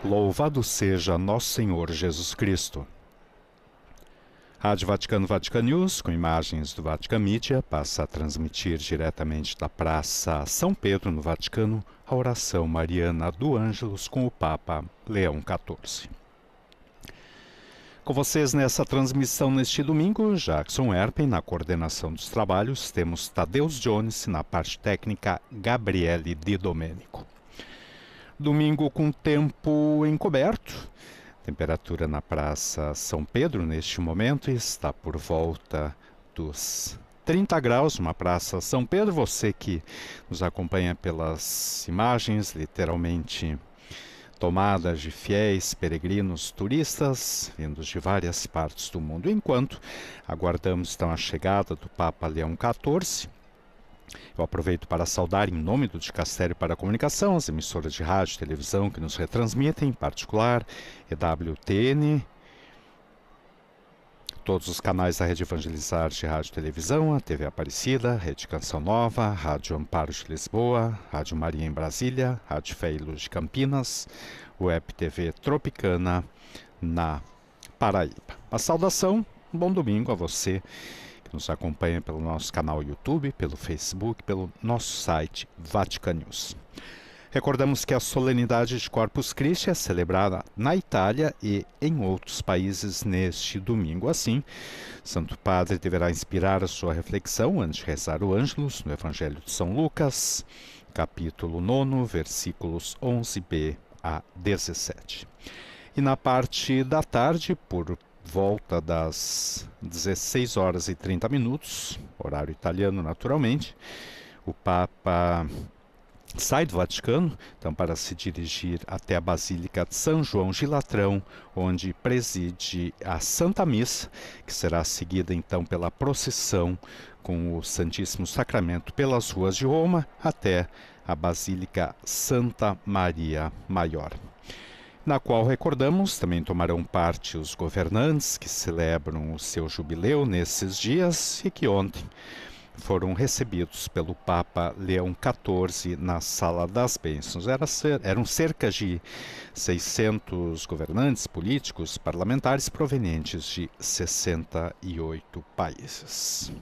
Louvado seja Nosso Senhor Jesus Cristo. Rádio Vaticano Vatican News, com imagens do Vatican Media, passa a transmitir diretamente da Praça São Pedro, no Vaticano, a oração mariana do Ângelus com o Papa Leão XIV. Com vocês nessa transmissão neste domingo, Jackson Erpen na coordenação dos trabalhos, temos Tadeus Jones na parte técnica, Gabriele Di Domenico. Domingo com tempo encoberto, temperatura na Praça São Pedro neste momento está por volta dos 30 graus, uma Praça São Pedro. Você que nos acompanha pelas imagens, literalmente tomadas de fiéis, peregrinos, turistas, vindos de várias partes do mundo. Enquanto aguardamos então a chegada do Papa Leão XIV, eu aproveito para saudar em nome do Dicastério para a Comunicação as emissoras de rádio e televisão que nos retransmitem, em particular EWTN, todos os canais da Rede Evangelizar de Rádio e Televisão, a TV Aparecida, Rede Canção Nova, Rádio Amparo de Lisboa, Rádio Maria em Brasília, Rádio Fé e Luz de Campinas, Web TV Tropicana na Paraíba. A saudação, um bom domingo a você que nos acompanha pelo nosso canal YouTube, pelo Facebook, pelo nosso site Vatican News. Recordamos que a solenidade de Corpus Christi é celebrada na Itália e em outros países neste domingo. Assim, Santo Padre deverá inspirar a sua reflexão antes de rezar o Ângelus no Evangelho de São Lucas, capítulo 9, versículos 11b a 17. E na parte da tarde, por volta das 16 horas e 30 minutos, horário italiano naturalmente, o Papa sai do Vaticano, então, para se dirigir até a Basílica de São João de Latrão, onde preside a Santa Missa, que será seguida então pela procissão com o Santíssimo Sacramento pelas ruas de Roma até a Basílica Santa Maria Maior, na qual, recordamos, também tomarão parte os governantes que celebram o seu jubileu nesses dias e que ontem foram recebidos pelo Papa Leão XIV na Sala das Bênçãos. Eram cerca de 600 governantes políticos, parlamentares provenientes de 68 países.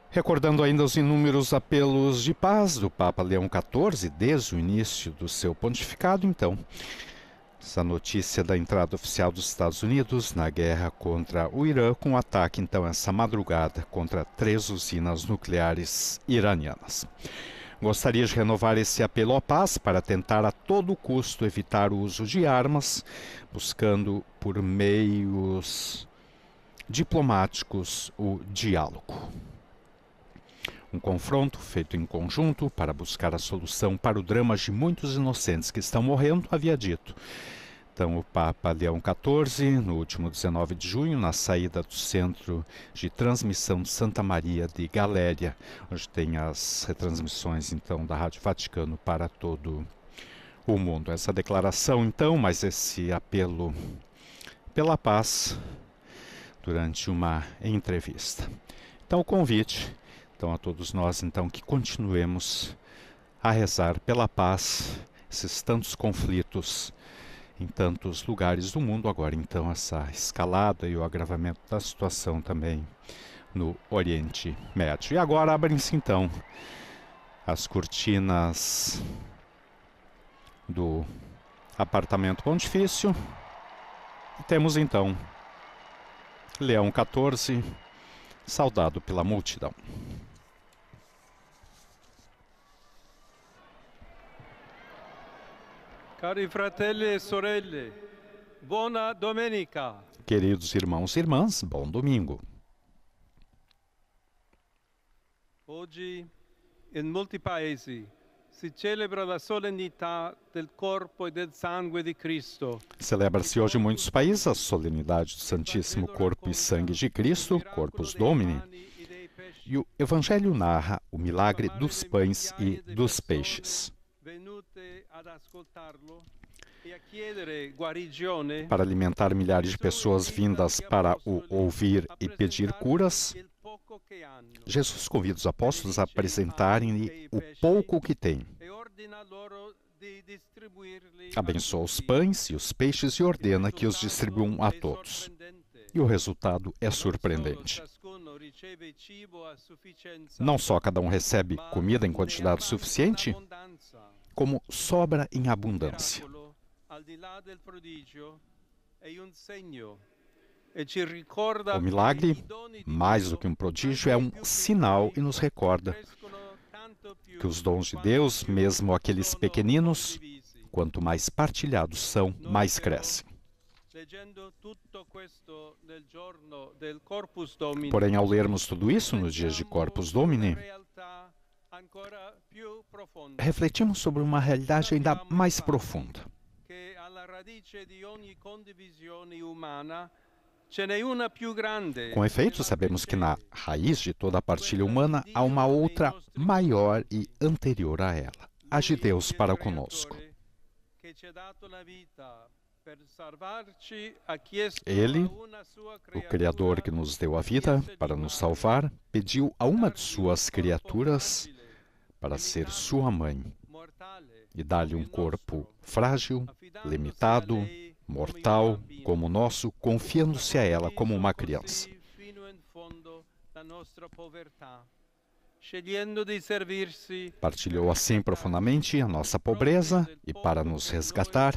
Recordando ainda os inúmeros apelos de paz do Papa Leão XIV desde o início do seu pontificado, então, essa notícia da entrada oficial dos Estados Unidos na guerra contra o Irã, com o ataque, então, essa madrugada contra 3 usinas nucleares iranianas. Gostaria de renovar esse apelo à paz para tentar a todo custo evitar o uso de armas, buscando por meios diplomáticos o diálogo. Um confronto feito em conjunto para buscar a solução para o drama de muitos inocentes que estão morrendo, havia dito. Então, o Papa Leão XIV, no último 19 de junho, na saída do Centro de Transmissão de Santa Maria de Galéria, onde tem as retransmissões, então, da Rádio Vaticano para todo o mundo. Essa declaração, então, mas esse apelo pela paz durante uma entrevista. Então, o convite, então, a todos nós, então, que continuemos a rezar pela paz, esses tantos conflitos em tantos lugares do mundo. Agora, então, essa escalada e o agravamento da situação também no Oriente Médio. E agora abrem-se, então, as cortinas do apartamento pontifício. E temos, então, Leão XIV, saudado pela multidão. Cari fratelli e sorelle, buona domenica. Queridos irmãos e irmãs, bom domingo. Oggi in molti paesi si celebra la solennità del corpo e del sangue di Cristo. Celebra-se hoje em muitos países a solenidade do Santíssimo Corpo e Sangue de Cristo, Corpus Domini, e o Evangelho narra o milagre dos pães e dos peixes. Para alimentar milhares de pessoas vindas para o ouvir e pedir curas, Jesus convida os apóstolos a apresentarem-lhe o pouco que têm. Abençoa os pães e os peixes e ordena que os distribuam a todos. E o resultado é surpreendente. Não só cada um recebe comida em quantidade suficiente, como sobra em abundância. O milagre, mais do que um prodígio, é um sinal e nos recorda que os dons de Deus, mesmo aqueles pequeninos, quanto mais partilhados são, mais crescem. Porém, ao lermos tudo isso nos dias de Corpus Domini, refletimos sobre uma realidade ainda mais profunda. Com efeito, sabemos que na raiz de toda a partilha humana há uma outra maior e anterior a ela, a de Deus para conosco. Ele, o Criador que nos deu a vida para nos salvar, pediu a uma de suas criaturas para ser sua mãe e dar-lhe um corpo frágil, limitado, mortal, como o nosso, confiando-se a ela como uma criança. Partilhou assim profundamente a nossa pobreza e, para nos resgatar,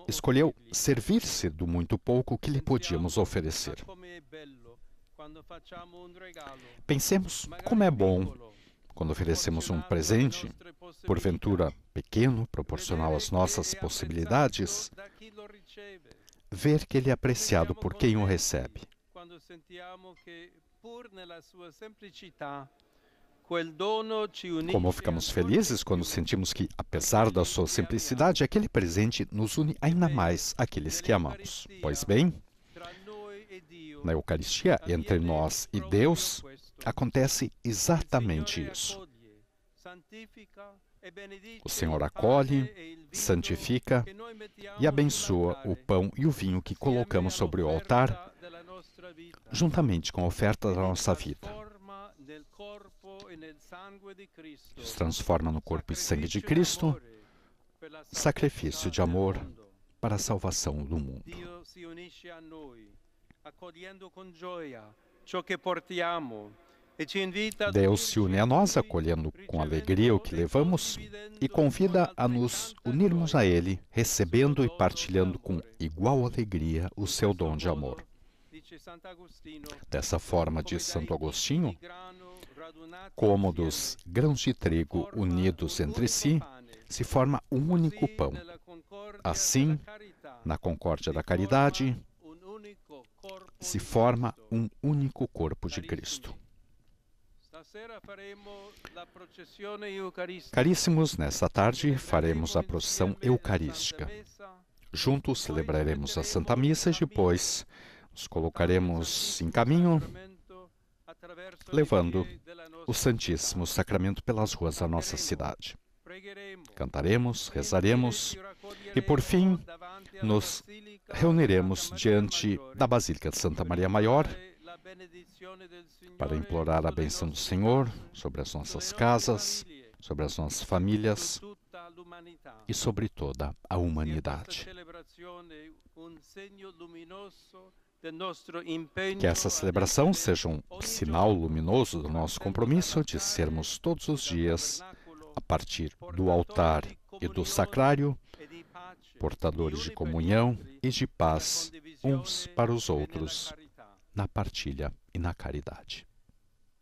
escolheu servir-se do muito pouco que lhe podíamos oferecer. Pensemos como é bom, quando oferecemos um presente, porventura pequeno, proporcional às nossas possibilidades, ver que ele é apreciado por quem o recebe. Como ficamos felizes quando sentimos que, apesar da sua simplicidade, aquele presente nos une ainda mais àqueles que amamos. Pois bem, na Eucaristia, entre nós e Deus, acontece exatamente isso. O Senhor acolhe, santifica e abençoa o pão e o vinho que colocamos sobre o altar, juntamente com a oferta da nossa vida. Os transforma no corpo e sangue de Cristo, sacrifício de amor para a salvação do mundo. Deus se une a nós, acolhendo com alegria o que levamos e convida a nos unirmos a Ele, recebendo e partilhando com igual alegria o seu dom de amor. Dessa forma, diz Santo Agostinho, como dos grãos de trigo unidos entre si, se forma um único pão. Assim, na concórdia da caridade, se forma um único corpo de Cristo. Caríssimos, nesta tarde faremos a procissão eucarística. Juntos celebraremos a Santa Missa e depois nos colocaremos em caminho, levando o Santíssimo Sacramento pelas ruas da nossa cidade. Cantaremos, rezaremos e, por fim, nos reuniremos diante da Basílica de Santa Maria Maior para implorar a bênção do Senhor sobre as nossas casas, sobre as nossas famílias e sobre toda a humanidade. Que essa celebração seja um sinal luminoso do nosso compromisso de sermos todos os dias, a partir do altar e do sacrário, portadores de comunhão e de paz uns para os outros, na partilha e na caridade.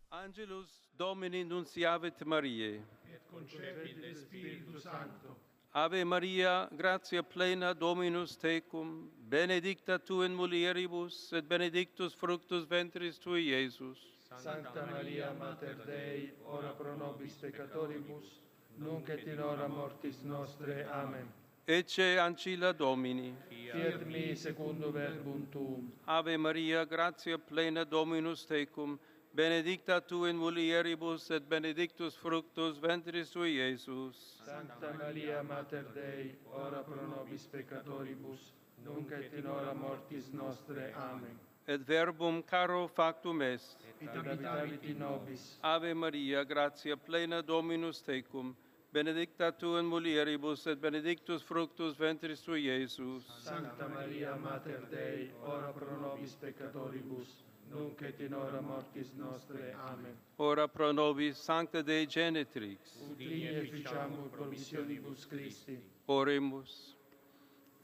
Angelus Domini nunciavit Mariae, et concepit Spiritus Sancto. Ave Maria, gratia plena Dominus tecum, benedicta tu in mulieribus, et benedictus fructus ventris tui, Iesus. Sancta Maria, Mater Dei, ora pro nobis peccatoribus, nunc et in hora mortis nostre. Amen. Ecce ancilla Domini. Fiat mi secundum verbum tuum. Ave Maria, gratia plena Dominus tecum, benedicta tu in mulieribus, et benedictus fructus ventris tui, Iesus. Sancta Maria, Mater Dei, ora pro nobis peccatoribus, nunc et in hora mortis nostre. Amen. Et verbum caro factum est. Et habitavit in nobis. Ave Maria, gratia plena Dominus tecum, benedicta tu in mulieribus, et benedictus fructus ventris tui, Iesus. Sancta Maria, Mater Dei, ora pro nobis peccatoribus, nunc et in hora mortis nostre. Amen. Ora pro nobis, Sancta Dei Genitrix. Ut digni efficiamur promissionibus Christi. Oremus.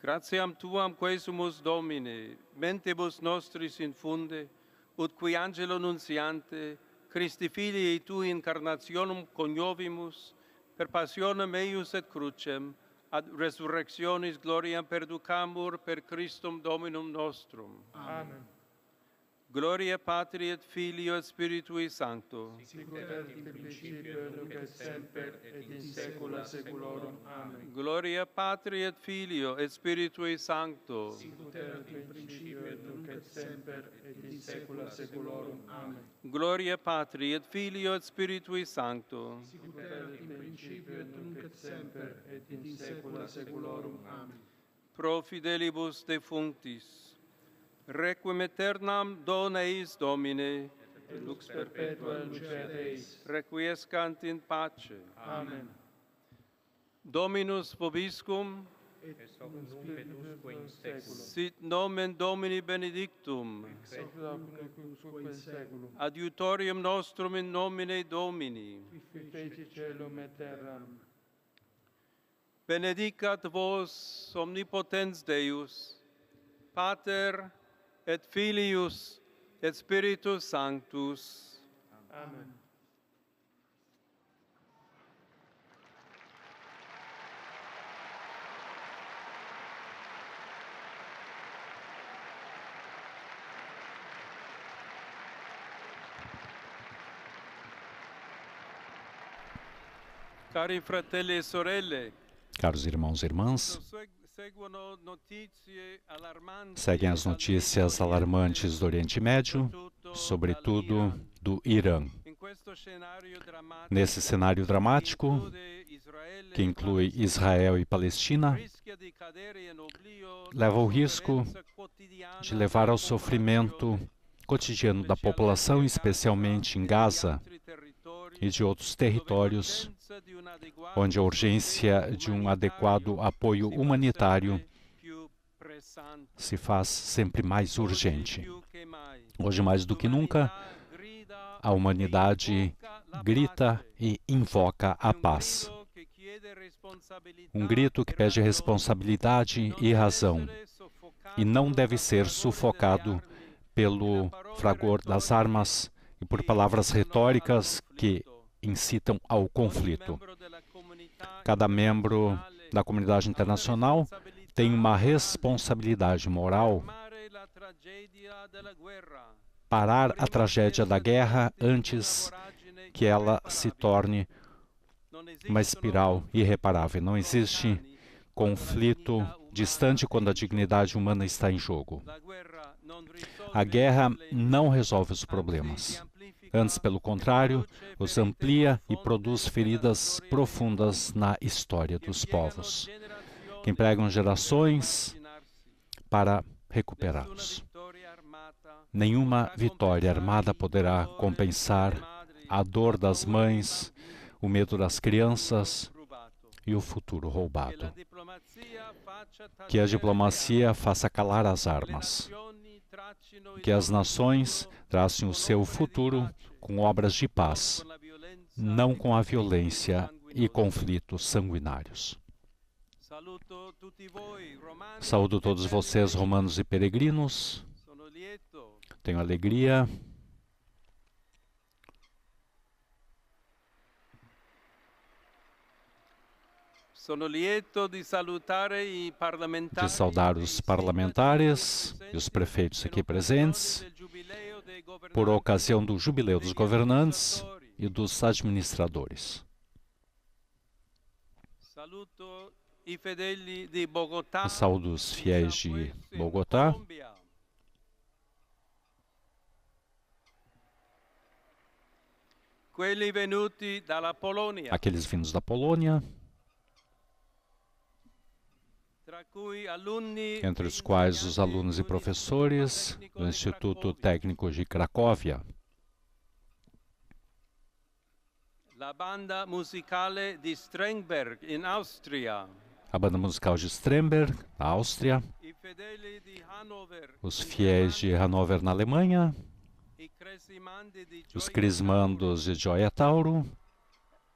Gratiam tuam quesumus Domine, mentibus nostris infunde, ut qui angelo nuntiante, Christi Filii Tui incarnationem coniovimus, per passionem eius et crucem, ad resurrectionis gloriam perducamur per Christum Dominum nostrum. Amen. Gloria Patri et Filio et Spiritui Sancto. Sic ut erat in principio, nunc et semper, et in saecula saeculorum. Amen. Gloria Patri et Filio et Spiritui Sancto. Sic ut erat in principio, nunc et semper, et in saecula saeculorum. Amen. Gloria Patri et Filio et Spiritui Sancto. Sic ut erat in principio, nunc et semper, et in saecula saeculorum. Amen. Pro fidelibus defunctis. Requiem aeternam dona eis Domine, Et lux perpetua lucet eis. requiescant in pace. Amen. Dominus vobiscum, Et hoc spiritusque in saeculum. sit nomen Domini benedictum, Et hoc nunc in saeculum. adiutorium nostrum in nomine Domini. Qui feci caelum et terram. Benedicat vos omnipotens Deus, Pater et Filius et Spiritus Sanctus. Amen. Cari fratelli e sorelle, Caros irmãos e irmãs, seguono notizie allarmanti seguem as notícias alarmantes do Oriente Médio, sobretudo do Irã. Nesse cenário dramático, que inclui Israel e Palestina, leva o risco de levar ao sofrimento cotidiano da população, especialmente em Gaza e de outros territórios, onde a urgência de um adequado apoio humanitário se faz sempre mais urgente. Hoje, mais do que nunca, a humanidade grita e invoca a paz. Um grito que pede responsabilidade e razão, e não deve ser sufocado pelo fragor das armas e por palavras retóricas que incitam ao conflito. Cada membro da comunidade internacional tem uma responsabilidade moral parar a tragédia da guerra antes que ela se torne uma espiral irreparável. Não existe conflito distante quando a dignidade humana está em jogo. A guerra não resolve os problemas. Antes, pelo contrário, os amplia e produz feridas profundas na história dos povos, que empregam gerações para recuperá-los. Nenhuma vitória armada poderá compensar a dor das mães, o medo das crianças e o futuro roubado. Que a diplomacia faça calar as armas. Que as nações tracem o seu futuro com obras de paz, não com a violência e conflitos sanguinários. Saúdo todos vocês, romanos e peregrinos. Tenho alegria de saudar os parlamentares e os prefeitos aqui presentes por ocasião do jubileu dos governantes e dos administradores. Saúdo os fiéis de Bogotá, aqueles vindos da Polônia, entre os quais os alunos e professores do Instituto Técnico de Cracóvia, La banda musicale di Strengberg, in Austria. A banda musical de Stremberg, na Áustria, I fedeli di Hannover, os fiéis de Hannover, na Alemanha, i cresimandi di os Gioia crismandos de Gioia Tauro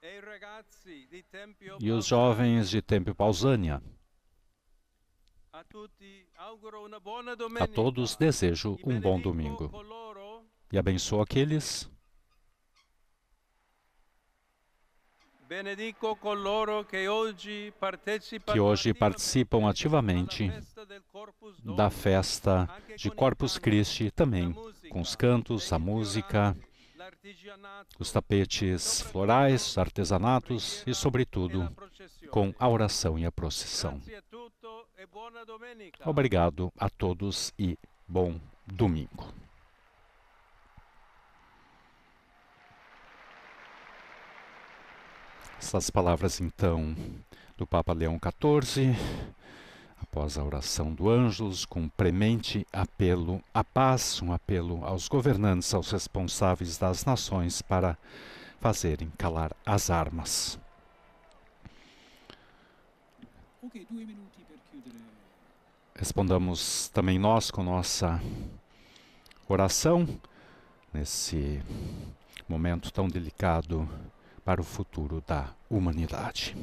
e i ragazzi di Tempio e os Pausania. jovens de Tempio Pausânia. A tutti auguro una buona A domenica. todos desejo E um bom benedico domingo coloro e abençoo aqueles Benedico coloro que hoje participam ativamente da festa de Corpus Christi, também com os cantos, a música, os tapetes florais, os artesanatos e, sobretudo, com a oração e a procissão. Obrigado a todos e bom domingo. Essas palavras, então, do Papa Leão XIV, após a oração do Ângelus, com um premente apelo à paz, um apelo aos governantes, aos responsáveis das nações para fazerem calar as armas. Respondamos também nós com nossa oração, nesse momento tão delicado para o futuro da humanidade.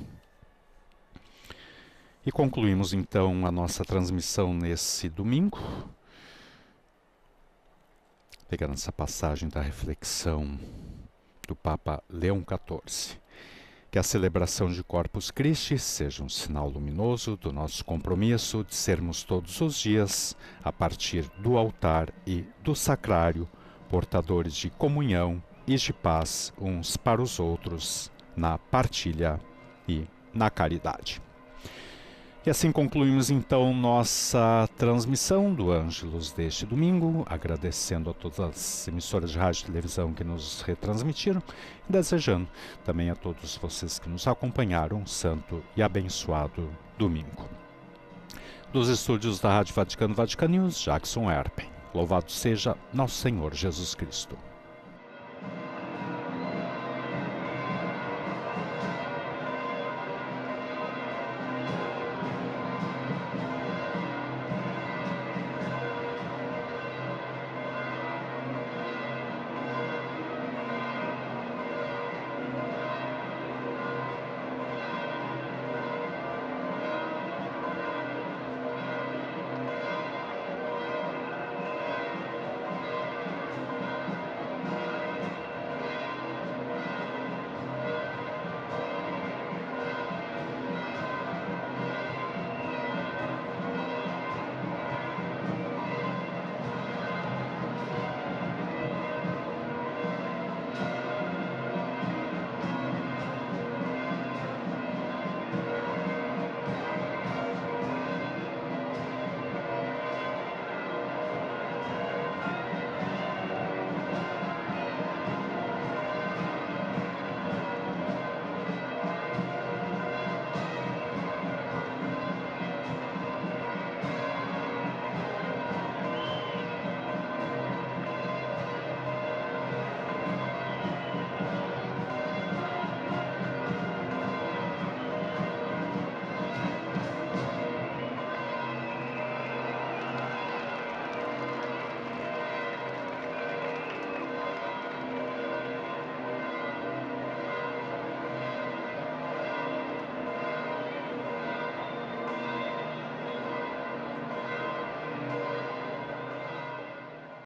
E concluímos então a nossa transmissão nesse domingo, pegando essa passagem da reflexão do Papa Leão XIV. Que a celebração de Corpus Christi seja um sinal luminoso do nosso compromisso de sermos todos os dias, a partir do altar e do sacrário, portadores de comunhão e de paz uns para os outros, na partilha e na caridade. E assim concluímos então nossa transmissão do Ângelus deste domingo, agradecendo a todas as emissoras de rádio e televisão que nos retransmitiram e desejando também a todos vocês que nos acompanharam um santo e abençoado domingo. Dos estúdios da Rádio Vaticano, Vatican News, Jackson Erpen. Louvado seja nosso Senhor Jesus Cristo.